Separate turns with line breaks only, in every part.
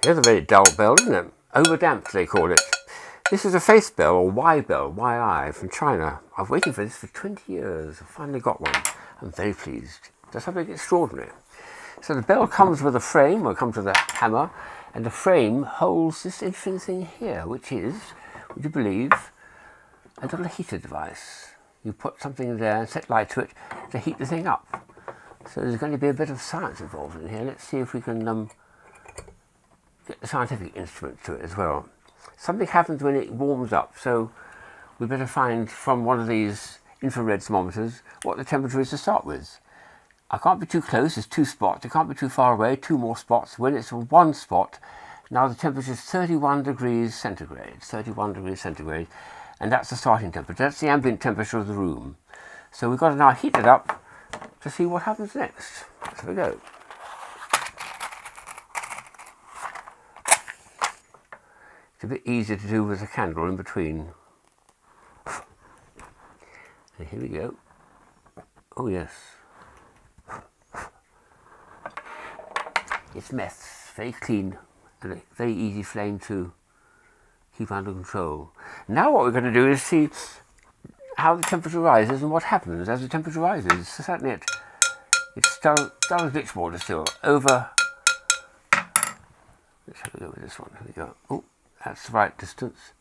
Here's a very dull bell, isn't it? Overdamped, they call it. This is a face bell, or Y bell, YI, from China. I've waited for this for 20 years. I finally got one. I'm very pleased. That's something extraordinary. So the bell comes with a frame, or it comes with a hammer, and the frame holds this interesting thing here, which is, would you believe, a little heater device. You put something in there and set light to it to heat the thing up. So there's going to be a bit of science involved in here. Let's see if we can get the scientific instrument to it as well. Something happens when it warms up, so we better find from one of these infrared thermometers what the temperature is to start with. I can't be too close, there's 2 spots. I can't be too far away, 2 more spots. When it's 1 spot, now the temperature is 31 degrees centigrade, 31 degrees centigrade, and that's the starting temperature. That's the ambient temperature of the room. So we've got to now heat it up to see what happens next. Let's have a go. It's a bit easier to do with a candle in between. And here we go. Oh yes. It's meth, very clean and a very easy flame to keep under control. Now what we're going to do is see how the temperature rises and what happens as the temperature rises. So certainly it's dull as ditch water still. Over. Let's have a go with this one. Here we go. Oh, that's the right distance.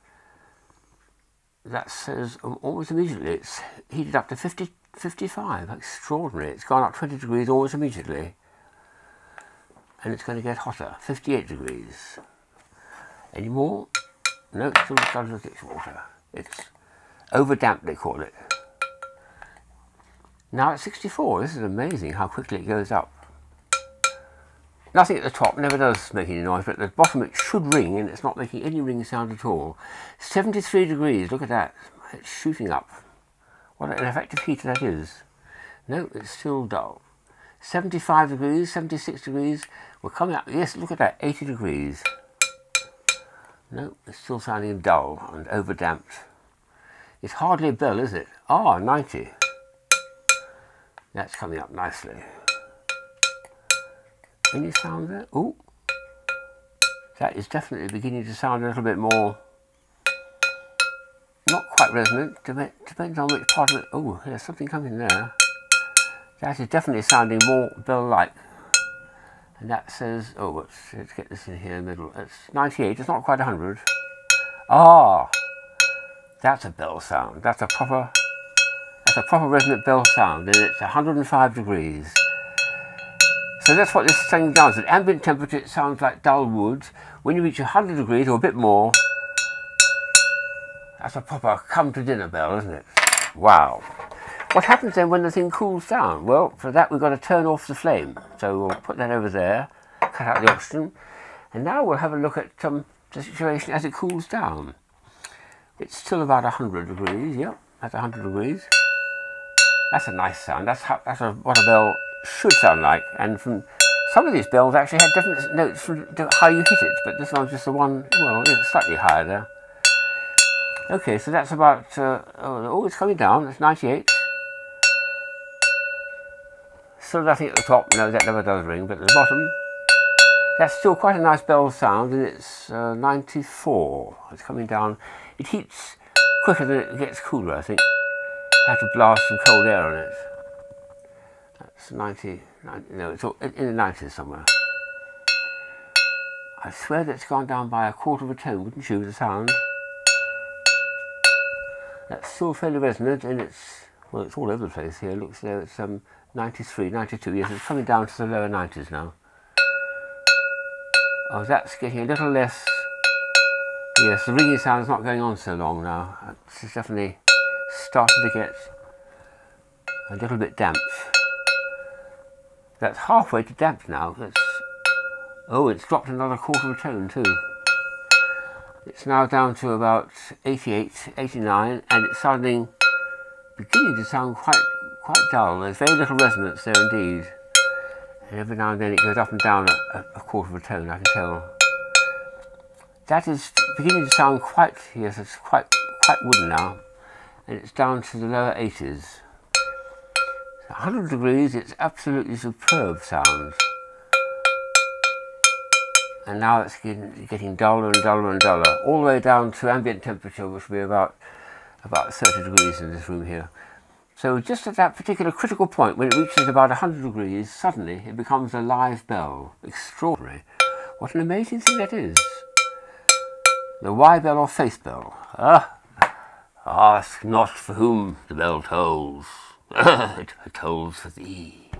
That says almost immediately it's heated up to 55. Extraordinary. It's gone up 20 degrees almost immediately. And it's going to get hotter. 58 degrees. Any more? No, it's still dull as ditch water. It's overdamped, they call it. Now it's 64. This is amazing how quickly it goes up. Nothing at the top, never does make any noise, but at the bottom it should ring, and it's not making any ring sound at all. 73 degrees, look at that. It's shooting up. What an effective heater that is. No, it's still dull. 75 degrees, 76 degrees. We're coming up, yes, look at that, 80 degrees. No, it's still sounding dull and overdamped. It's hardly a bell, is it? Ah, 90. That's coming up nicely. Any sound there? Oh, that is definitely beginning to sound a little bit more, not quite resonant, depends on which part of it. Oh, there's something coming there. That is definitely sounding more bell-like. And that says, oh, let's get this in here in the middle. It's 98, it's not quite 100. Ah, that's a bell sound. That's a proper resonant bell sound, and it's 105 degrees. So that's what this thing does. At ambient temperature, it sounds like dull wood. When you reach 100 degrees or a bit more, that's a proper come-to-dinner bell, isn't it? Wow. What happens then when the thing cools down? Well, for that we've got to turn off the flame. So we'll put that over there, cut out the oxygen, and now we'll have a look at the situation as it cools down. It's still about 100 degrees, yep, that's 100 degrees. That's a nice sound, that's what a bell should sound like, and from some of these bells actually had different notes from how you hit it, but this one's just the one, well, it's slightly higher there. Okay, so that's about, oh, it's coming down, that's 98. Still nothing at the top, no, that never does ring, but at the bottom, that's still quite a nice bell sound, and it's 94. It's coming down. It heats quicker than it gets cooler, I think. I have to blast some cold air on it. That's 90, no, it's in the 90s somewhere. I swear that it's gone down by a quarter of a tone, wouldn't you, the sound? That's still fairly resonant, and it's, well, it's all over the place here. It looks as though it's 93, 92, yes, it's coming down to the lower 90s now. Oh, that's getting a little less, yes, the ringing sound is not going on so long now. It's definitely starting to get a little bit damp. That's halfway to damp now. Oh, it's dropped another quarter of a tone too. It's now down to about 88, 89, and it's beginning to sound quite dull. There's very little resonance there indeed. And every now and then it goes up and down a quarter of a tone, I can tell. That is beginning to sound quite, yes, it's quite wooden now. And it's down to the lower 80s. 100 degrees, it's absolutely superb sound. and now it's getting duller and duller and duller, all the way down to ambient temperature, which will be about 30 degrees in this room here. So just at that particular critical point, when it reaches about 100 degrees, suddenly it becomes a live bell. Extraordinary. What an amazing thing that is. The Y bell or face bell. Ask not for whom the bell tolls. It tolls for thee.